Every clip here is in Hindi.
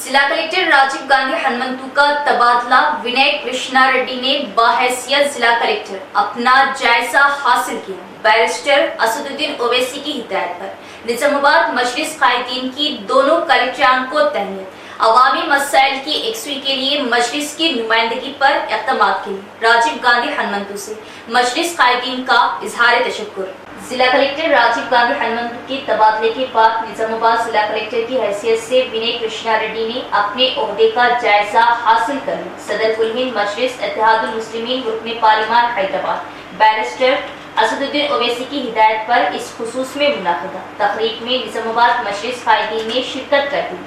जिला कलेक्टर राजीव गांधी हनुमंतु का तबादला विनय कृष्णा रेड्डी ने बाहैसियत जिला कलेक्टर अपना जायजा हासिल किया। बैरिस्टर असदुद्दीन ओवैसी की हिदायत पर निजामाबाद मजलिस कायदीन की दोनों कलेक्टरान को तहनीत। अवामी मसाइल की एकसुई के लिए मजलिस की नुमाइंदगी पर इक़्तिमाद के लिए राजीव गांधी हनुमंतु से मजलिस कायदीन का इजहार तशक्कुर। जिला कलेक्टर राजीव गांधी हनुमंतु के तबादले के बाद निजामाबाद जिला कलेक्टर की हैसियत से विनय कृष्णा रेड्डी ने अपने ओहदे का जायजा हासिल कर लिया। सदर कुल हिंद मजलिस इत्तेहादुल मुस्लिमीन रुकने पार्लिमान हैदराबाद बैरिस्टर असदुद्दीन ओवैसी की हिदायत पर इस खुसूस में मुनाक़दा तकरीब में निजामाबाद मजलिस कायदीन ने शिरकत कर दी।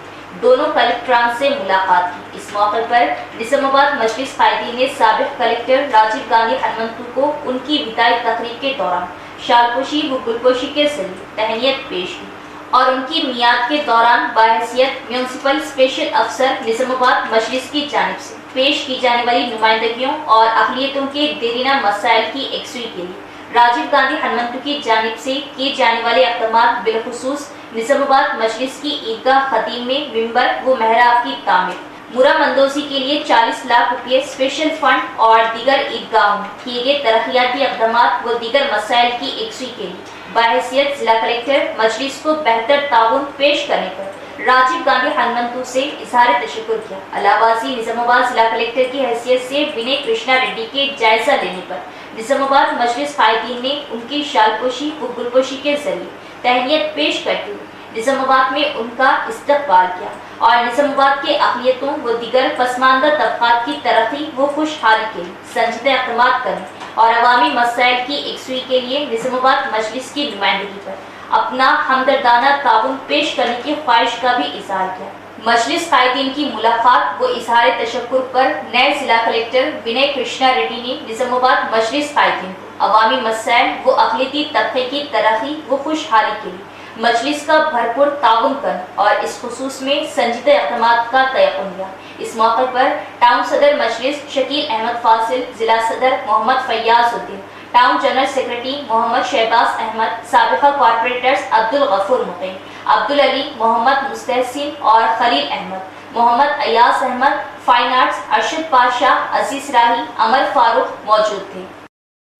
दोनों कलेक्टरान से मुलाकात की। इस मौके पर निजामाबाद मजलिस कायदीन ने साबिक़ कलेक्टर राजीव गांधी हनुमंतु को उनकी विदाई तकरीब के दौरान शालपोशी व गुलपोशी के जरिए तहनीत पेश की और उनकी मियाद के दौरान बाहैसियत म्यूनिसिपल स्पेशल अफसर निजामाबाद मजलिस की जानिब से पेश की जाने वाली नुमाइंदगियों और अक़लियतों के देरीना मसाइल की एकसुई के लिए राजीव गांधी हनुमंतु की जानिब से किए जाने वाले इक़दामात बिलखुसूस निजामाबाद मजलिस की ईदगाह खतीम में मिंबर व महराब की तामीर, मुरामंदोजी के लिए 40 लाख रुपये स्पेशल फंड और दीगर ईदगाहों में किए गए तरक्याती इक़दामात व दीगर मसाइल की एकसुई के लिए बाहैसियत जिला कलेक्टर मजलिस को बेहतर ताउन पेश करने पर राजीव गांधी हनुमंतु से इजहार तशक्कुर किया। अलावाजी निजामाबाद जिला कलेक्टर की हैसियत से विनय कृष्णा रेड्डी के जायजा लेने पर निजामाबाद मजलिस कायदीन ने उनकी शालपोशी व गुलपोशी के जरिए तहनीत पेश करते हुए निजामाबाद में उनका इस्तकबाल किया और निजामाबाद के अक़लियतों व दीगर पसमानदा तबक़ात की तरक्की व खुशहाली के लिए संजीदा इक़दामात करने और अवामी मसाइल की एकसुई के लिए निजामाबाद मजलिस की नुमाइंदगी पर अपना हमदर्दाना ताउन पेश करने की ख्वाहिश का भी इज़हार किया। मजलिस कायदीन की मुलाकात व इजहार तशक्कुर पर नए जिला कलेक्टर विनय कृष्णा रेड्डी ने निजामाबाद मजलिस कायदीन को अवामी मसाइल व अक़लियती तबक़े की तरक्की व खुशहाली के लिए मजलिस का भरपूर ताउन करना और इस खुसूस में संजीदा इक़दामात का तयक़ुन दिया। इस मौके पर टाउन सदर मजलिस शकील अहमद फासिल, जिला सदर Mohammed Fayazuddin, town general secretary Mohammed Shahbaz Ahmed, साबिक़ा कॉर्पोरेटर्स अब्दुल गफूर मुक़ीम, अब्दुल अली, मोहम्मद मुस्तहसिन और खलील अहमद, मोहम्मद अयास अहमद, फाइन आर्ट्स अरशद पाशा, अजीज राही, अमर फारूक मौजूद थे।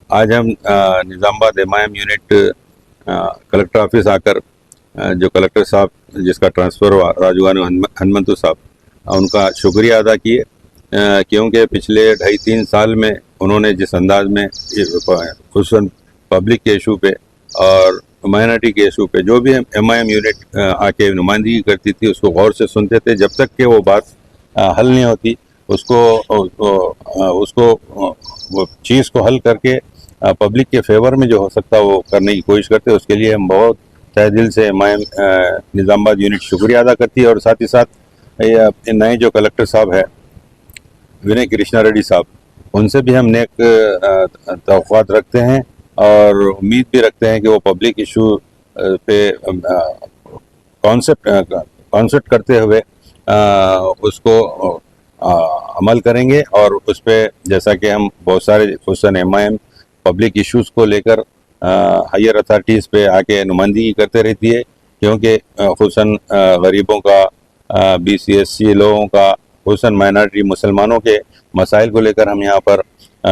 आज हम Nizamabad MIM unit collector office आकर जो कलेक्टर साहब जिसका ट्रांसफ़र हुआ राजीव गांधी हनुमंतु साहब, उनका शुक्रिया अदा किए, क्योंकि पिछले 2.5-3 साल में उन्होंने जिस अंदाज में खुसूसन पब्लिक के इशू पे और माइनॉरिटी के इशू पे जो भी एमआईएम यूनिट आके नुमाइंदगी करती थी उसको गौर से सुनते थे। जब तक कि वो बात हल नहीं होती उसको वो चीज़ को हल करके पब्लिक के फेवर में जो हो सकता है वो करने की कोशिश करते हैं। उसके लिए हम बहुत तहे दिल से एमआईएम निजामाबाद यूनिट शुक्रिया अदा करती है। और साथ ही साथ नए जो कलेक्टर साहब है विनय कृष्णा रेड्डी साहब, उनसे भी हम नेक तवक्कुआत रखते हैं और उम्मीद भी रखते हैं कि वो पब्लिक इशू पे कॉन्सेप्ट करते हुए उसको अमल करेंगे और उस पर जैसा कि हम बहुत सारे खुसूसन एमआईएम पब्लिक इश्यूज़ को लेकर हायर अथॉरिटीज़ पे आके नुमाइंदगी करते रहती है, क्योंकि खुसूसन गरीबों का, BC/SC लोगों का, खुसूसन माइनॉरिटी मुसलमानों के मसाइल को लेकर हम यहाँ पर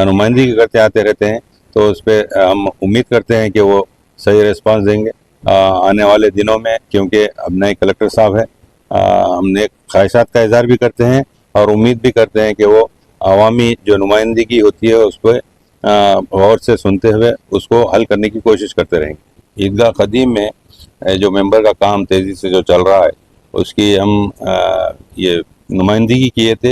नुमाइंदगी करते आते रहते हैं। तो उस पर हम उम्मीद करते हैं कि वो सही रिस्पांस देंगे आने वाले दिनों में, क्योंकि अब नए कलेक्टर साहब हैं। हमने ख्वाहिशात का इजहार भी करते हैं और उम्मीद भी करते हैं कि वो अवामी जो नुमाइंदगी होती है उस पर गौर से सुनते हुए उसको हल करने की कोशिश करते रहेंगे। ईदगाह क़दीम में जो मेंबर का काम तेज़ी से जो चल रहा है उसकी हम ये नुमाइंदगी किए थे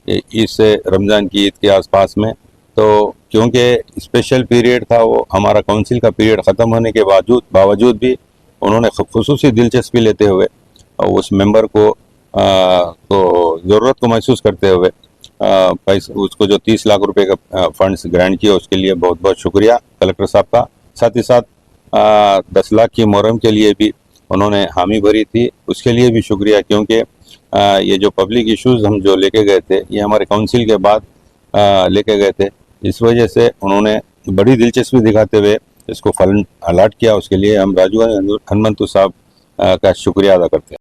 ईद से रमज़ान की ईद के आसपास में। तो क्योंकि स्पेशल पीरियड था, वो हमारा काउंसिल का पीरियड ख़त्म होने के बावजूद भी उन्होंने खुसूसी दिलचस्पी लेते हुए उस मेंबर को ज़रूरत को महसूस करते हुए उसको जो 30 लाख रुपए का फंड्स ग्रांट किया, उसके लिए बहुत बहुत शुक्रिया कलेक्टर साहब का। साथ ही साथ 10 लाख की मुहर्रम के लिए भी उन्होंने हामी भरी थी, उसके लिए भी शुक्रिया, क्योंकि ये जो पब्लिक इश्यूज़ हम जो लेके गए थे ये हमारे काउंसिल के बाद लेके गए थे। इस वजह से उन्होंने बड़ी दिलचस्पी दिखाते हुए इसको फंड अलाट किया। उसके लिए हम राजीव गांधी हनुमंतु साहब का शुक्रिया अदा करते हैं।